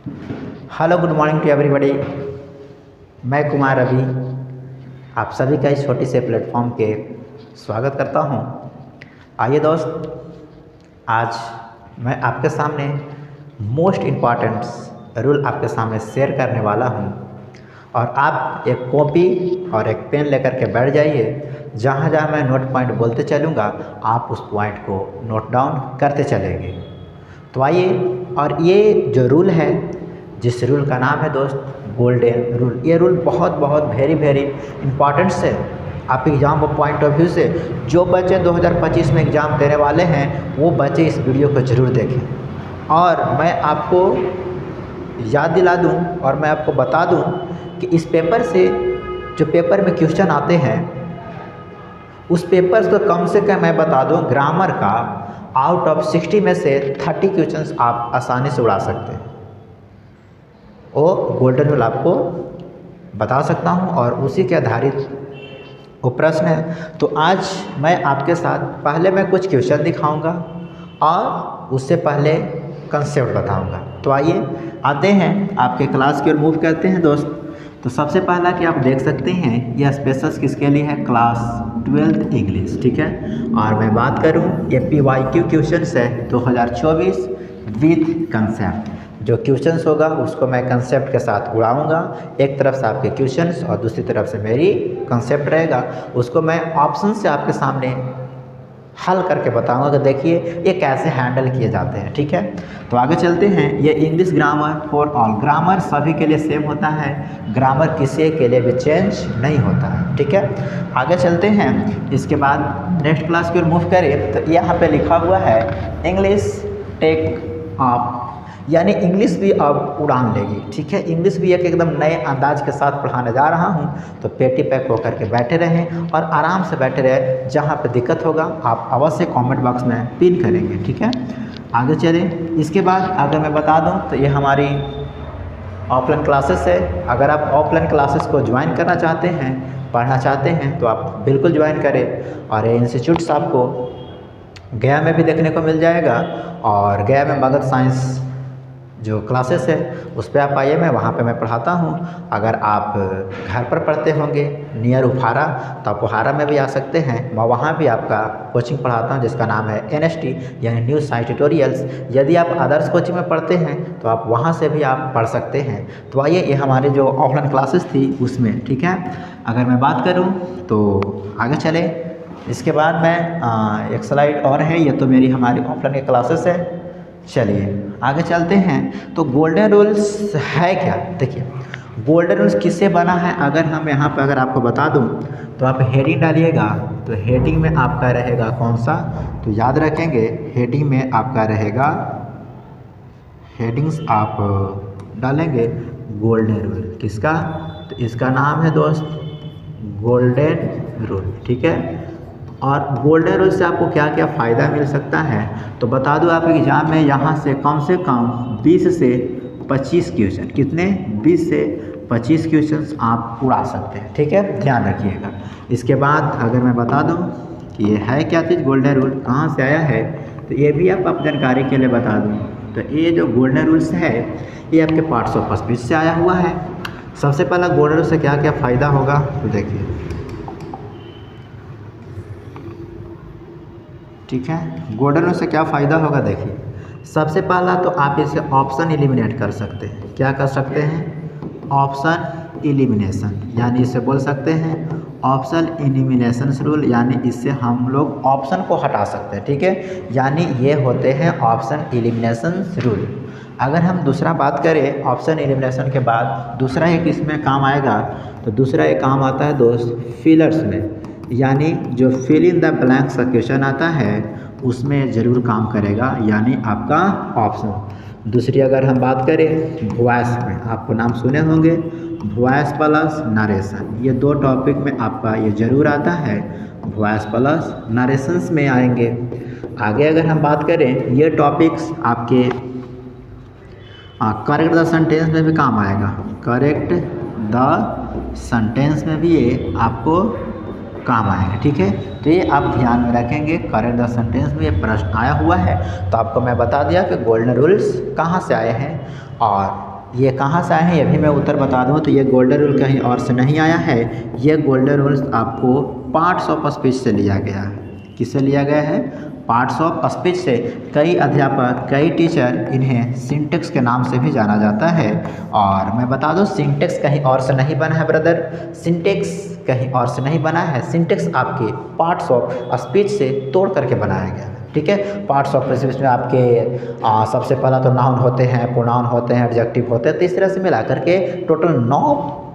Hello, good morning to everybody. मैं कुमार रवि आप सभी का इस छोटे से प्लेटफॉर्म के स्वागत करता हूं। आइए दोस्त, आज मैं आपके सामने मोस्ट इम्पॉर्टेंट रूल आपके सामने शेयर करने वाला हूं और आप एक कॉपी और एक पेन लेकर के बैठ जाइए। जहां जहां मैं नोट पॉइंट बोलते चलूँगा आप उस पॉइंट को नोट डाउन करते चलेंगे। तो आइए, और ये जो रूल है, जिस रूल का नाम है दोस्त गोल्डन रूल, ये रूल बहुत वेरी इम्पॉर्टेंट्स है आप एग्ज़ाम पॉइंट ऑफ व्यू से। जो बच्चे 2025 में एग्ज़ाम देने वाले हैं वो बच्चे इस वीडियो को ज़रूर देखें। और मैं आपको याद दिला दूं और मैं आपको बता दूं कि इस पेपर से जो पेपर में क्वेश्चन आते हैं उस पेपर से कम से कम मैं बता दूं ग्रामर का आउट ऑफ 60 में से 30 क्वेश्चंस आप आसानी से उड़ा सकते हैं। वो गोल्डन रूल आपको बता सकता हूं और उसी के आधारित वो प्रश्न है। तो आज मैं आपके साथ पहले मैं कुछ क्वेश्चन दिखाऊंगा और उससे पहले कंसेप्ट बताऊंगा। तो आइए आते हैं आपके क्लास की ओर मूव करते हैं दोस्त। तो सबसे पहला कि आप देख सकते हैं यह स्पेशल किसके लिए है, क्लास 12th इंग्लिश, ठीक है। और मैं बात करूं ये PYQ क्वेश्चन है 2024 विद कंसेप्ट। जो क्वेश्चंस होगा उसको मैं कंसेप्ट के साथ उड़ाऊंगा। एक तरफ से आपके क्वेश्चंस और दूसरी तरफ से मेरी कंसेप्ट रहेगा। उसको मैं ऑप्शन से आपके सामने हल करके बताऊंगा कि देखिए ये कैसे हैंडल किए जाते हैं, ठीक है। तो आगे चलते हैं। ये English grammar for all, grammar सभी के लिए सेम होता है, ग्रामर किसी के लिए भी चेंज नहीं होता है, ठीक है। आगे चलते हैं। इसके बाद नेक्स्ट क्लास की ओर मूव करें तो यहाँ पे लिखा हुआ है इंग्लिश टेक ऑफ, यानी इंग्लिश भी अब उड़ान लेगी, ठीक है। इंग्लिश भी एक एकदम नए अंदाज के साथ पढ़ाने जा रहा हूं। तो पेटी पैक होकर के बैठे रहें और आराम से बैठे रहें। जहां पे दिक्कत होगा आप अवश्य कमेंट बॉक्स में पिन करेंगे, ठीक है। आगे चलें। इसके बाद अगर मैं बता दूं तो ये हमारी ऑफलाइन क्लासेस है। अगर आप ऑफलाइन क्लासेस को ज्वाइन करना चाहते हैं, पढ़ना चाहते हैं तो आप बिल्कुल ज्वाइन करें। और ये इंस्टीट्यूट्स आपको गया में भी देखने को मिल जाएगा और गया में मगध साइंस जो क्लासेस है उस पर आप आइए, मैं वहाँ पे मैं पढ़ाता हूँ। अगर आप घर पर पढ़ते होंगे नियर उपहारा तो आप उपहारा में भी आ सकते हैं। मैं वहाँ भी आपका कोचिंग पढ़ाता हूँ जिसका नाम है NST यानी न्यू साइंस ट्यूटोरियल्स। यदि आप अदर्स कोचिंग में पढ़ते हैं तो आप वहाँ से भी आप पढ़ सकते हैं। तो आइए, ये हमारे जो ऑफलाइन क्लासेस थी उसमें, ठीक है। अगर मैं बात करूँ तो आगे चले। इसके बाद मैं एक स्लाइड और है, ये तो मेरी हमारी ऑफलाइन की क्लासेस है। चलिए आगे चलते हैं। तो गोल्डन रूल्स है क्या, देखिए गोल्डन रूल्स किससे बना है। अगर हम यहाँ पर अगर आपको बता दूँ तो आप हेडिंग डालिएगा तो हेडिंग में आपका रहेगा कौन सा, तो याद रखेंगे हेडिंग में आपका रहेगा, हेडिंग्स आप डालेंगे गोल्डन रूल किसका, तो इसका नाम है दोस्त गोल्डन रूल, ठीक है। और गोल्डन रूल से आपको क्या क्या फ़ायदा मिल सकता है तो बता दूं, आप एग्ज़ाम में यहाँ से कम 20 से 25 क्वेश्चन, कितने 20 से 25 क्वेश्चंस आप उड़ा सकते हैं, ठीक है, ध्यान रखिएगा। इसके बाद अगर मैं बता दूं कि ये है क्या चीज़, गोल्डन रूल कहाँ से आया है, तो ये भी आप अपनी जानकारी के लिए बता दूँ। तो ये जो गोल्डन रूल्स है ये आपके पार्ट्स ऑफ स्पीच से आया हुआ है। सबसे पहला गोल्डन रूल से क्या क्या फ़ायदा होगा तो देखिए, ठीक है। गोल्डन रूल से क्या फ़ायदा होगा देखिए, सबसे पहला तो आप इसे ऑप्शन एलिमिनेट कर सकते हैं। क्या कर सकते हैं, ऑप्शन एलिमिनेशन, यानी इसे बोल सकते हैं ऑप्शन एलिमिनेशन रूल, यानी इससे हम लोग ऑप्शन को हटा सकते हैं, ठीक है। यानी ये होते हैं ऑप्शन एलिमिनेशन रूल। अगर हम दूसरा बात करें ऑप्शन एलिमिनेशन के बाद दूसरा एक इसमें काम आएगा, तो दूसरा एक काम आता है दोस्त फिलर्स में, यानी जो फिल इन द ब्लैंक्स का क्वेश्चन आता है उसमें ज़रूर काम करेगा, यानी आपका ऑप्शन। दूसरी अगर हम बात करें वॉइस में, आपको नाम सुने होंगे वॉइस प्लस नरेशन, ये दो टॉपिक में आपका ये ज़रूर आता है, वॉइस प्लस नरेशंस में आएंगे। आगे अगर हम बात करें ये टॉपिक्स आपके करेक्ट द सेंटेंस में भी काम आएगा, करेक्ट द सेंटेंस में भी ये आपको काम आएगा, ठीक है। तो ये आप ध्यान में रखेंगे, करेक्ट द सेंटेंस में ये प्रश्न आया हुआ है। तो आपको मैं बता दिया कि गोल्डन रूल्स कहाँ से आए हैं और ये कहाँ से आए हैं ये भी मैं उत्तर बता दूँ तो ये गोल्डन रूल कहीं और से नहीं आया है। ये गोल्डन रूल आपको पार्ट्स ऑफ स्पीच से लिया गया है। किससे लिया गया है? पार्ट्स ऑफ स्पीच से। कई अध्यापक, कई टीचर इन्हें सिंटेक्स के नाम से भी जाना जाता है। और मैं बता दूं सिंटेक्स कहीं और से नहीं बना है ब्रदर, सिंटेक्स कहीं और से नहीं बना है। सिंटेक्स आपके पार्ट्स ऑफ स्पीच से तोड़ करके बनाया गया है। ठीक है, पार्ट्स ऑफ स्पीच में आपके सबसे पहला तो नाउन होते हैं, प्रोनाउन होते हैं, एडजेक्टिव होते हैं। तो इस तरह से मिला करके टोटल 9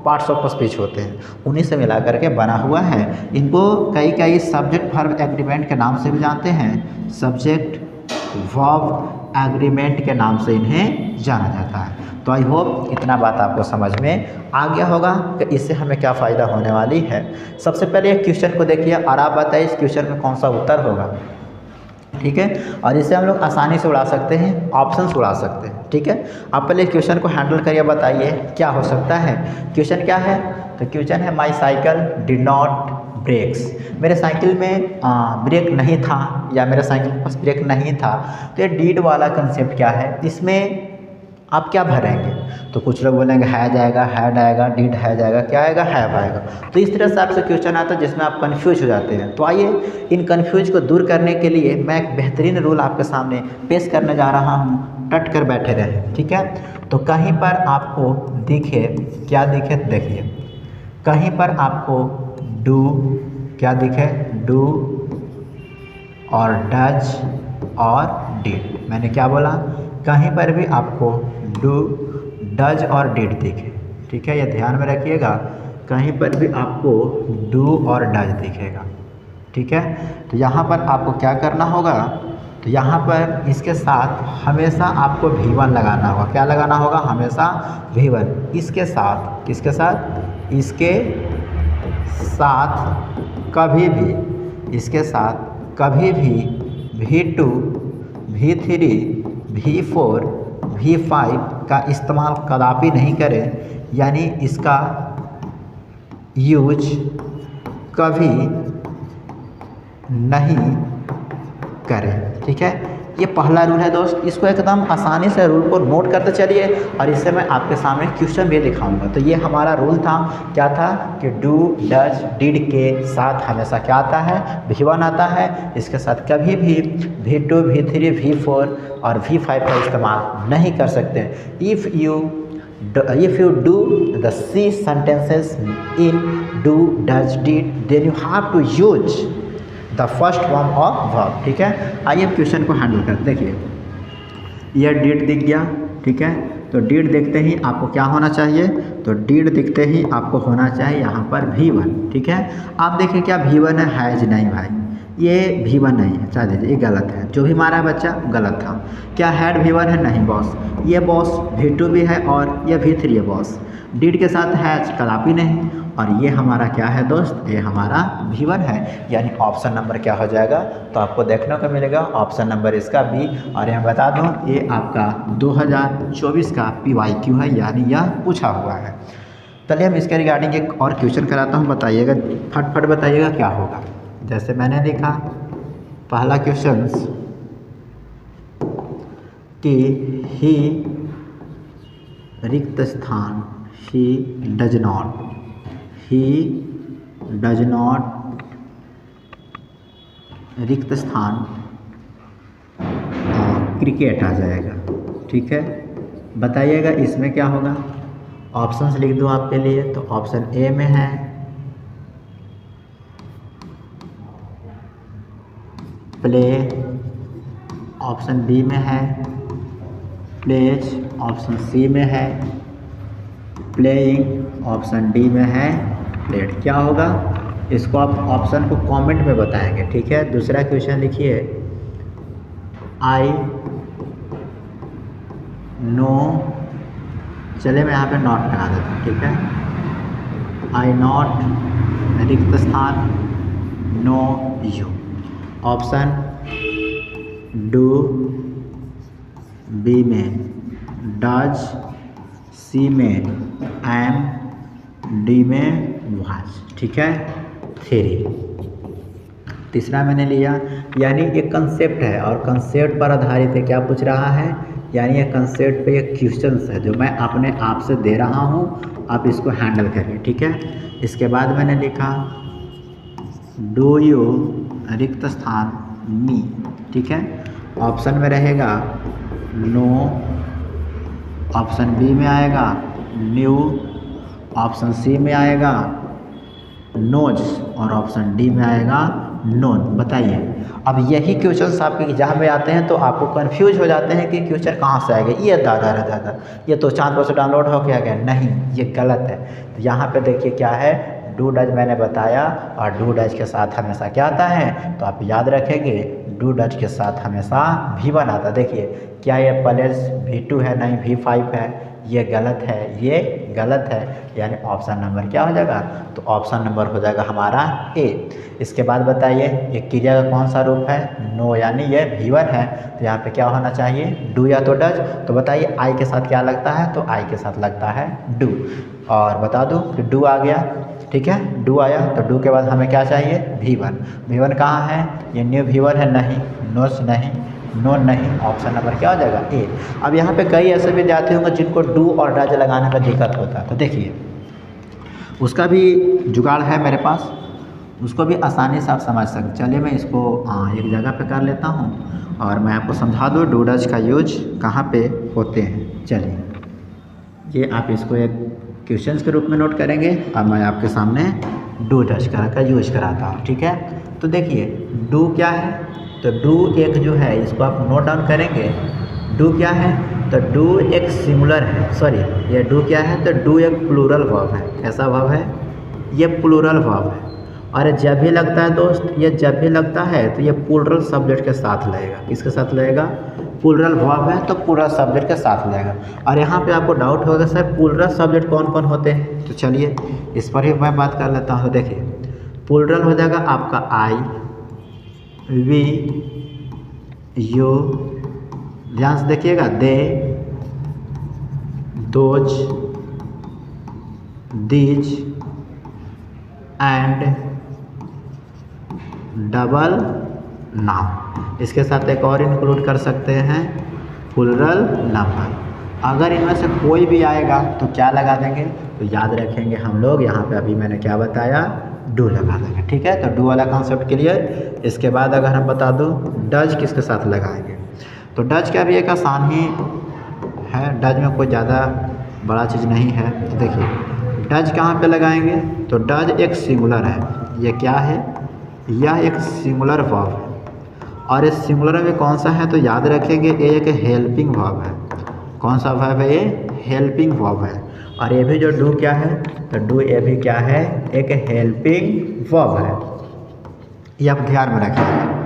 पार्ट्स ऑफ स्पीच होते हैं, उन्हीं से मिला करके बना हुआ है। इनको कई सब्जेक्ट वर्ब एग्रीमेंट के नाम से भी जानते हैं। सब्जेक्ट वर्ब एग्रीमेंट के नाम से इन्हें जाना जाता है। तो आई होप इतना बात आपको समझ में आ गया होगा कि इससे हमें क्या फ़ायदा होने वाली है। सबसे पहले एक क्वेश्चन को देखिए और आप बताइए इस क्वेश्चन में कौन सा उत्तर होगा। ठीक है, और इसे हम लोग आसानी से उड़ा सकते हैं, ऑप्शन उड़ा सकते हैं। ठीक है, आप पहले क्वेश्चन को हैंडल करिए, बताइए क्या हो सकता है। क्वेश्चन क्या है? तो क्वेश्चन है my cycle did not brakes. मेरे साइकिल में ब्रेक नहीं था या मेरे साइकिल के पास ब्रेक नहीं था। तो ये डीड वाला कंसेप्ट क्या है, इसमें आप क्या भरेंगे? तो कुछ लोग बोलेंगे हैज आएगा, हैड आएगा, डिड हैज आएगा, क्या आएगा? हैव आएगा। तो इस तरह से आपसे क्वेश्चन आता है जिसमें आप कंफ्यूज हो जाते हैं। तो आइए इन कंफ्यूज को दूर करने के लिए मैं एक बेहतरीन रूल आपके सामने पेश करने जा रहा हूँ। डट कर बैठे रहें। ठीक है, तो कहीं पर आपको दिखे, क्या दिखे देखिए, कहीं पर आपको डू, क्या दिखे? डू और डज और डिड। मैंने क्या बोला? कहीं पर भी आपको डू, डज और डिड दिखे। ठीक है, ये ध्यान में रखिएगा, कहीं पर भी आपको डू और डज दिखेगा। ठीक है, तो यहाँ पर आपको क्या करना होगा? तो यहाँ पर इसके साथ हमेशा आपको V1 लगाना होगा। क्या लगाना होगा? हमेशा V1। इसके साथ, किसके साथ? इसके साथ कभी भी, इसके साथ कभी भी V2, V3, V4, V5 का इस्तेमाल कदापि नहीं करें, यानी इसका यूज कभी नहीं करें। ठीक है, ये पहला रूल है दोस्त। इसको एकदम आसानी से रूल को नोट करते चलिए और इससे मैं आपके सामने क्वेश्चन भी दिखाऊंगा। तो ये हमारा रूल था, क्या था कि डू, डज, डिड के साथ हमेशा क्या आता है? V1 आता है। इसके साथ कभी भी V2, V3, V4 और V5 का इस्तेमाल नहीं कर सकते। If you do the C sentences in do, does, did, then you have to use the first form of verb। ठीक है, आइए क्वेश्चन को हैंडल करते। देखिए ये डिड दिख गया। ठीक है, तो डिड देखते ही आपको क्या होना चाहिए? तो डिड दिखते ही आपको होना चाहिए यहाँ पर V1। ठीक है, आप देखिए क्या V1 है? हैज नहीं भाई, ये V1 नहीं है। अच्छा दीजिए, ये गलत है, जो भी मारा है बच्चा गलत था। क्या हैड V1 है? नहीं बॉस, ये बॉस V2 भी है और ये V3 है बॉस। डिड के साथ हैज कदापि नहीं, और ये हमारा क्या है दोस्त? ये हमारा V1 है, यानी ऑप्शन नंबर क्या हो जाएगा? तो आपको देखने को मिलेगा ऑप्शन नंबर इसका B। और मैं बता दूं ये आपका 2024 का PYQ है, यानी यह पूछा हुआ है। चलिए हम इसके रिगार्डिंग एक और क्वेश्चन कराता हूँ, बताइएगा, फटफट बताइएगा क्या होगा। जैसे मैंने लिखा पहला क्वेश्चन कि ही रिक्त स्थान, he does not, he does not रिक्त स्थान क्रिकेट आ जाएगा। ठीक है, बताइएगा इसमें क्या होगा। ऑप्शंस लिख दूँ आपके लिए, तो ऑप्शन ए में है प्ले, ऑप्शन बी में है प्लेज, ऑप्शन सी में है प्लेइंग, ऑप्शन डी में है प्लेड। क्या होगा? इसको आप ऑप्शन को कमेंट में बताएंगे। ठीक है, दूसरा क्वेश्चन लिखिए आई नो, चलिए मैं यहाँ पे नॉट लगा देता हूँ। ठीक है, आई नॉट रिक्त स्थान know you. Option do, B में डज, सी में एम, डी में वाज। ठीक है, 3। तीसरा मैंने लिया, यानी एक कंसेप्ट है और कंसेप्ट पर आधारित है। क्या पूछ रहा है? यानी ये कंसेप्ट पे ये क्वेश्चंस है जो मैं अपने आप से दे रहा हूँ, आप इसको हैंडल करिए, ठीक है। इसके बाद मैंने लिखा डू यू रिक्त स्थान मी, ठीक है। ऑप्शन में रहेगा नो, ऑप्शन बी में आएगा न्यू, ऑप्शन सी में आएगा नोज और ऑप्शन डी में आएगा नोन। बताइए, अब यही क्वेश्चन आपके एग्जाम में आते हैं तो आपको कंफ्यूज हो जाते हैं कि क्वेश्चन कहाँ से आएगा। ये दादा ये तो चांद पर से डाउनलोड हो गया क्या? नहीं, ये गलत है। तो यहाँ पे देखिए क्या है, डू डज मैंने बताया, और डू डज के साथ हमेशा क्या आता है, तो आप याद रखेंगे डू डज के साथ हमेशा V1 आता है। देखिए क्या ये प्लस V2 है? नहीं, V5 है। ये गलत है, ये गलत है, यानी ऑप्शन नंबर क्या हो जाएगा, तो ऑप्शन नंबर हो जाएगा हमारा ए। इसके बाद बताइए ये क्रिया का कौन सा रूप है? नो, यानी ये V1 है, तो यहाँ पे क्या होना चाहिए, डू या तो डज। तो बताइए आई के साथ क्या लगता है, तो आई के साथ लगता है डू। और बता दूँ कि डू आ गया, ठीक है, डू आया, तो डू के बाद हमें क्या चाहिए, V1। V1 कहाँ है, ये न्यू V1 है, नहीं, नोस नहीं, नो नहीं, ऑप्शन नंबर क्या हो जाएगा ए। अब यहाँ पे कई ऐसे विद्यार्थी होंगे जिनको डू और डज लगाने में दिक्कत होता है, तो देखिए उसका भी जुगाड़ है मेरे पास, उसको भी आसानी से आप समझ सकते। चलिए मैं इसको एक जगह पे कर लेता हूँ और मैं आपको समझा दूँ डू डज का यूज कहाँ पे होते हैं। चलिए ये आप इसको एक क्वेश्चंस के रूप में नोट करेंगे, अब मैं आपके सामने डू डज का यूज कराता हूँ, ठीक है। तो देखिए डू क्या है, तो डू एक जो है इसको आप नोट डाउन करेंगे। डू क्या है, तो डू एक सिंगुलर है, सॉरी ये डू क्या है, तो डू एक प्लूरल वर्ब है। कैसा वर्ब है, ये प्लूरल वर्ब है। और जब भी लगता है दोस्त, ये जब भी लगता है तो ये प्लूरल सब्जेक्ट के साथ लगेगा। किसके साथ लगेगा, प्लूरल वर्ब है तो प्लूरल सब्जेक्ट के साथ लगेगा। और यहाँ पे आपको डाउट होगा सर प्लूरल सब्जेक्ट कौन कौन होते हैं, तो चलिए इस पर ही मैं बात कर लेता हूँ। देखिए प्लूरल हो जाएगा आपका आई, वी, यू, ध्यान से देखिएगा, they, those, these and double noun. इसके साथ एक और इंक्लूड कर सकते हैं प्लूरल नंबर। अगर इनमें से कोई भी आएगा तो क्या लगा देंगे, तो याद रखेंगे हम लोग यहाँ पे अभी मैंने क्या बताया, डू लगा देंगे, ठीक है। तो डू वाला कॉन्सेप्ट क्लियर। इसके बाद अगर हम बता दूँ डज किसके साथ लगाएंगे, तो डज का भी एक आसान ही है, डज में कोई ज़्यादा बड़ा चीज़ नहीं है। तो देखिए डज कहाँ पे लगाएंगे, तो डज एक सिंगुलर है। ये क्या है, यह एक सिंगुलर वर्ब है, और इस सिंगुलर में कौन सा है, तो याद रखेंगे ये एक हेल्पिंग वर्ब है। कौन सा वर्ब है, ये हेल्पिंग वर्ब है। और ये भी जो डू क्या है, तो डू ये भी क्या है, एक हेल्पिंग वर्ब है। ये आप ध्यान में रखिएगा।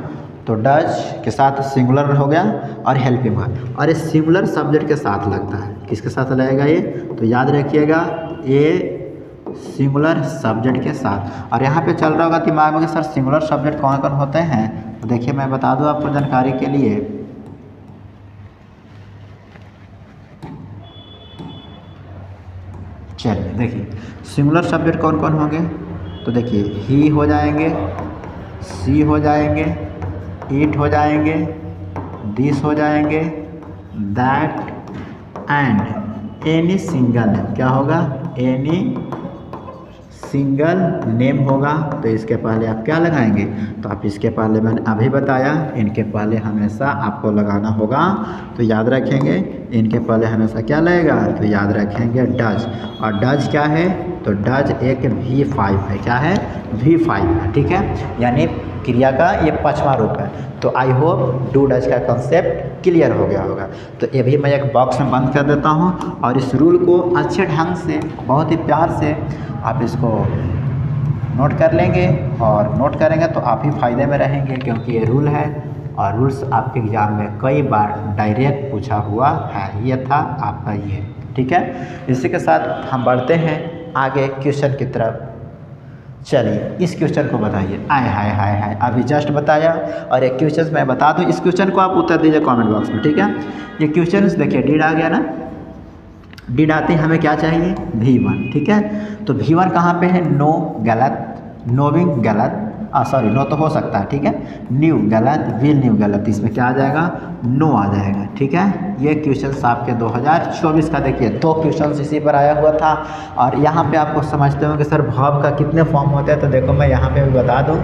तो डज के साथ सिंगुलर हो गया और हेल्पिंग वर्ब, और ये सिंगुलर सब्जेक्ट के साथ लगता है। किसके साथ लगेगा ये, तो याद रखिएगा ये सिंगुलर सब्जेक्ट के साथ। और यहाँ पे चल रहा होगा दिमाग में कि सर सिंगुलर सब्जेक्ट कौन कौन होते हैं, तो देखिए मैं बता दूँ आपको जानकारी के लिए। चलिए देखिए सिंगुलर सब्जेक्ट कौन कौन होंगे, तो देखिए ही हो जाएंगे, सी हो जाएंगे, इट हो जाएंगे, दिस हो जाएंगे, that and any single name. क्या होगा, एनी सिंगल नेम होगा। तो इसके पहले आप क्या लगाएंगे, तो आप इसके पहले मैंने अभी बताया, इनके पहले हमेशा आपको लगाना होगा। तो याद रखेंगे इनके पहले हमेशा क्या लगेगा, तो याद रखेंगे डज। और डज क्या है, तो डज एक V5 है। क्या है, V5 है, ठीक है, यानी क्रिया का ये 5वां रूप है। तो आई होप डू डज का कंसेप्ट क्लियर हो गया होगा। तो ये भी मैं एक बॉक्स में बंद कर देता हूँ, और इस रूल को अच्छे ढंग से बहुत ही प्यार से आप इसको नोट कर लेंगे, और नोट करेंगे तो आप ही फ़ायदे में रहेंगे, क्योंकि ये रूल है और रूल्स आपके एग्ज़ाम में कई बार डायरेक्ट पूछा हुआ है। ये था आपका ये, ठीक है। इसी के साथ हम बढ़ते हैं आगे क्वेश्चन की तरफ। चलिए इस क्वेश्चन को बताइए। आय हाय हाय हाय, अभी जस्ट बताया, और एक क्वेश्चन मैं बता दूं, इस क्वेश्चन को आप उत्तर दीजिए कमेंट बॉक्स में, ठीक है। ये क्वेश्चन देखिए डीड आ गया ना, डीड आते ही हमें क्या चाहिए, V1, ठीक है। तो V1 कहाँ पे है, नो, गलत, नोविंग गलत, सॉरी नो तो हो सकता है, ठीक है। न्यू गलत, विल न्यू गलत, इसमें क्या आ जाएगा, नो आ जाएगा, ठीक है। ये क्वेश्चन आपके 2024 का देखिए 2 क्वेश्चन इसी पर आया हुआ था। और यहाँ पे आपको समझते हो कि सर वर्ब का कितने फॉर्म होते हैं, तो देखो मैं यहाँ पे भी बता दूँ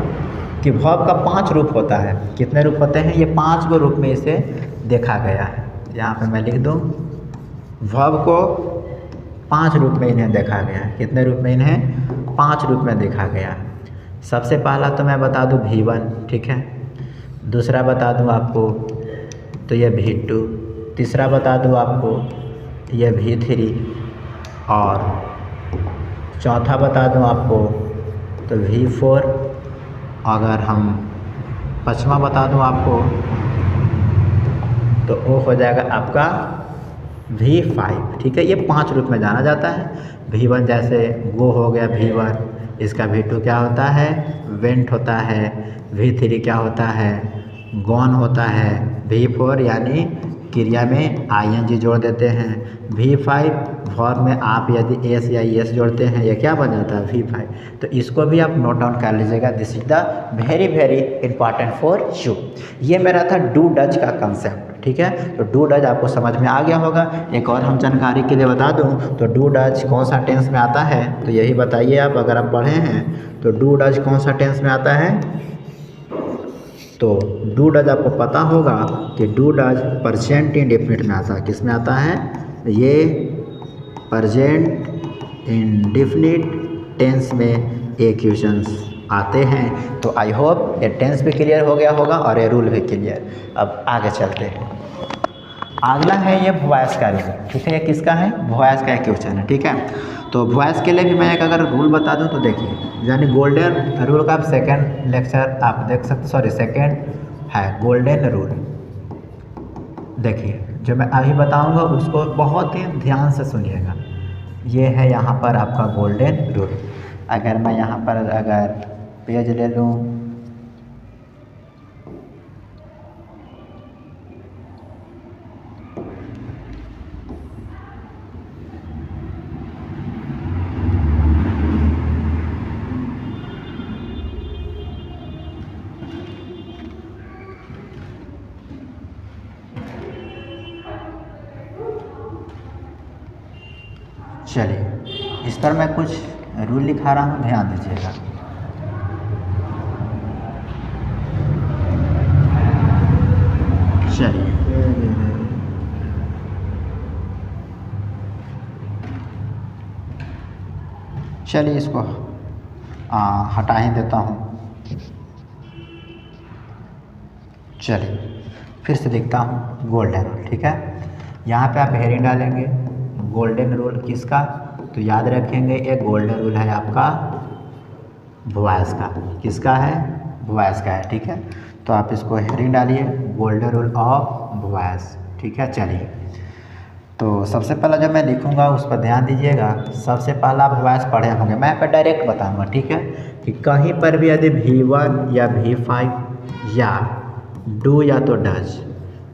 कि वर्ब का 5 रूप होता है। कितने रूप होते हैं, ये 5 गो रूप में इसे देखा गया है। यहाँ पे मैं लिख दूँ, वर्ब को 5 रूप में इन्हें देखा गया है। कितने रूप में, इन्हें 5 रूप में देखा गया है। सबसे पहला तो मैं बता दूँ V1, ठीक है। दूसरा बता दूँ आपको तो ये V2। तीसरा बता दूँ आपको ये V3। और चौथा बता दूँ आपको तो V4। अगर हम पाँचवा बता दूँ आपको तो वो हो जाएगा आपका V5, ठीक है। ये 5 रूप में जाना जाता है। V1 जैसे गो हो गया V1, इसका V2 क्या होता है, वेंट होता है। V3 क्या होता है, गॉन होता है। V4 यानी क्रिया में ing जोड़ देते हैं। V5 फॉर्म में आप यदि एस या एस जोड़ते हैं, ये क्या बन जाता है, V5। तो इसको भी आप नोट डाउन कर लीजिएगा। This is the very very important for you. ये मेरा था डू डज का कंसेप्ट, ठीक है। तो डू डज आपको समझ में आ गया होगा। एक और हम जानकारी के लिए बता दूं तो डू डज कौन सा टेंस में आता है, तो यही बताइए आप। अगर आप पढ़े हैं तो डू डज कौन सा टेंस में आता है, तो डू डज आपको पता होगा कि डू डज प्रेजेंट इंडेफिनिट में आता है। किस में आता है, ये प्रेजेंट इंडेफिनिट टेंस में ये क्वेश्चंस आते हैं। तो आई होप ये टेंस भी क्लियर हो गया होगा और ये रूल भी क्लियर। अब आगे चलते हैं। अगला है ये वॉइस का रूल, ठीक है। ये किसका है, वॉइस का क्वेश्चन है, ठीक है। तो वॉइस के लिए भी मैं एक अगर रूल बता दूं तो देखिए, यानी गोल्डन रूल का आप सेकंड लेक्चर आप देख सकते, सॉरी सेकंड है गोल्डन रूल। देखिए जो मैं अभी बताऊंगा उसको बहुत ही ध्यान से सुनिएगा। ये है यहाँ पर आपका गोल्डन रूल। अगर मैं यहाँ पर अगर पेज ले लूँ, चलिए इस पर मैं कुछ रूल लिखा रहा हूँ, ध्यान दीजिएगा। चलिए इसको हटा ही देता हूँ। चलिए फिर से लिखता हूँ गोल्डन रूल, ठीक है। यहाँ पे आप हेडिंग डालेंगे गोल्डन रूल किसका, तो याद रखेंगे ये गोल्डन रूल है आपका वॉइस का। किसका है, वॉइस का है, ठीक है। तो आप इसको हेडिंग डालिए गोल्डन रूल ऑफ वॉइस, ठीक है। चलिए तो सबसे पहला जब मैं लिखूंगा उस पर ध्यान दीजिएगा। सबसे पहला आप वॉइस पढ़े होंगे, मैं यहाँ पर डायरेक्ट बताऊंगा, ठीक है। कि कहीं पर भी यदि V1 या V5 या डू या तो डज,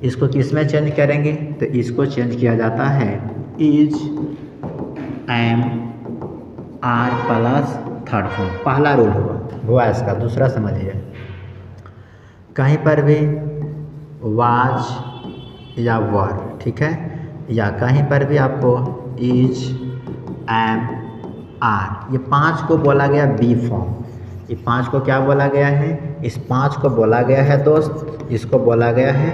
इसको किस में चेंज करेंगे, तो इसको चेंज किया जाता है is, am, are plus third form. पहला रूल हुआ वॉइस का। दूसरा समझिए, कहीं पर भी वाज या वर, ठीक है, या कहीं पर भी आपको इज, एम, आर, ये 5 को बोला गया बी फॉर्म। ये 5 को क्या बोला गया है, इस 5 को बोला गया है दोस्त, इसको बोला गया है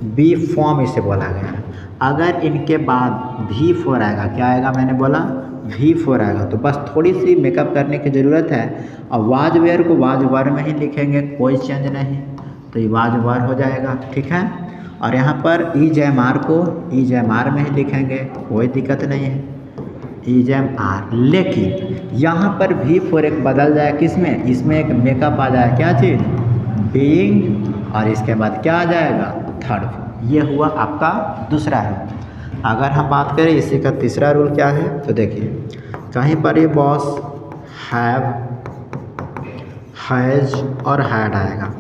बी फॉर्म, इसे बोला गया है। अगर इनके बाद V4 आएगा, क्या आएगा, मैंने बोला V4 आएगा, तो बस थोड़ी सी मेकअप करने की ज़रूरत है। और वाज वेयर को वाज वर में ही लिखेंगे, कोई चेंज नहीं, तो ये वाज वर हो जाएगा, ठीक है। और यहाँ पर इज एम आर को इज एम आर में ही लिखेंगे, कोई दिक्कत नहीं है, इज एम आर। लेकिन यहाँ पर V4 एक बदल जाए, किस में, इसमें एक मेकअप आ जाए, क्या चीज़, बीइंग, और इसके बाद क्या आ जाएगा, थर्ड। ये हुआ आपका दूसरा रूल। अगर हम बात करें इसी का तीसरा रूल क्या है, तो देखिए कहीं पर ये बॉस हैव, हैज और हैड आएगा,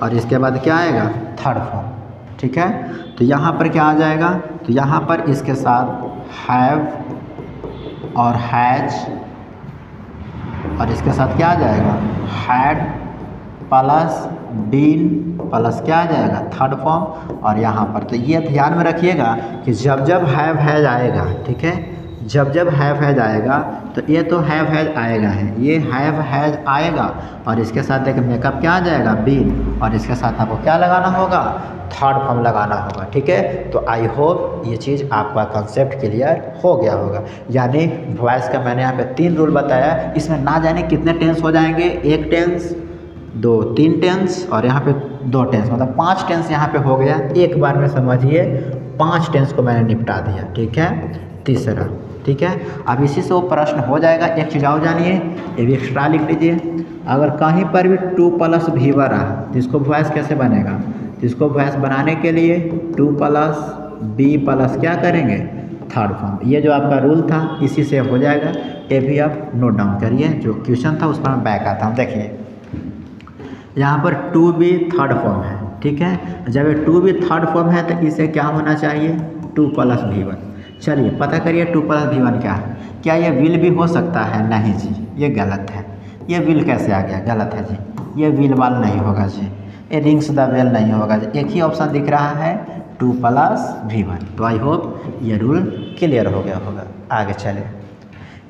और इसके बाद क्या आएगा, थर्ड फॉर्म, ठीक है। तो यहाँ पर क्या आ जाएगा, तो यहाँ पर इसके साथ हैव और हैज, और इसके साथ क्या आ जाएगा, हैड प्लस बीन प्लस क्या आ जाएगा थर्ड फॉर्म। और यहाँ पर तो ये ध्यान में रखिएगा कि जब जब हैव हैज आएगा, ठीक है, जब जब हैव हैज आएगा तो ये तो हैव हैज आएगा है, ये हैव हैज आएगा और इसके साथ एक मेकअप क्या आ जाएगा बीन, और इसके साथ आपको क्या लगाना होगा थर्ड फॉर्म लगाना होगा। ठीक है, तो आई होप ये चीज़ आपका कंसेप्ट क्लियर हो गया होगा। यानी वॉइस का मैंने यहाँ पे 3 रूल बताया, इसमें ना जाने कितने टेंस हो जाएंगे, 1 टेंस 2 3 टेंस और यहाँ पे 2 टेंस, मतलब 5 टेंस यहाँ पे हो गया। एक बार में समझिए 5 टेंस को मैंने निपटा दिया। ठीक है, तीसरा, ठीक है। अब इसी से वो प्रश्न हो जाएगा। एक चीज़ और जानिए, ये भी एक्स्ट्रा लिख लीजिए, अगर कहीं पर भी 2 प्लस भी रहा तो इसको वॉइस कैसे बनेगा, तो इसको वॉइस बनाने के लिए 2 प्लस बी प्लस क्या करेंगे थर्ड फॉर्म। ये जो आपका रूल था इसी से हो जाएगा। ये भी आप नोट डाउन करिए, जो क्वेश्चन था उस पर मैं बैक आता हूँ। देखिए यहाँ पर 2b थर्ड फॉर्म है, ठीक है। जब ये 2b थर्ड फॉर्म है तो इसे क्या होना चाहिए 2 प्लस v1। चलिए पता करिए 2 प्लस v1 क्या है। क्या ये विल भी हो सकता है, नहीं जी ये गलत है। ये विल कैसे आ गया, गलत है जी, ये विल वाल नहीं होगा जी, ये रिंग्स द बेल नहीं होगा जी। एक ही ऑप्शन दिख रहा है 2 प्लस v1। तो आई होप ये रूल क्लियर हो गया होगा। आगे चले,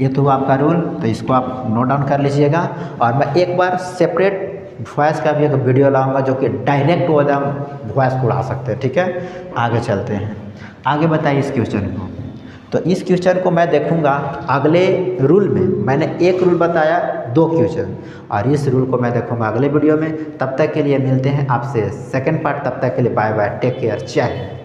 ये तो आपका रूल, तो इसको आप नोट डाउन कर लीजिएगा। और मैं एक बार सेपरेट वॉइस का भी एक वीडियो लाऊंगा जो कि डायरेक्ट वॉइस को उड़ा सकते हैं। ठीक है, आगे चलते हैं। आगे बताइए इस क्वेश्चन को। तो इस क्वेश्चन को मैं देखूंगा अगले रूल में। मैंने एक रूल बताया, 2 क्वेश्चन, और इस रूल को मैं देखूंगा अगले वीडियो में। तब तक के लिए मिलते हैं आपसे सेकंड पार्ट। तब तक के लिए बाय बाय, टेक केयर, जय हिंद।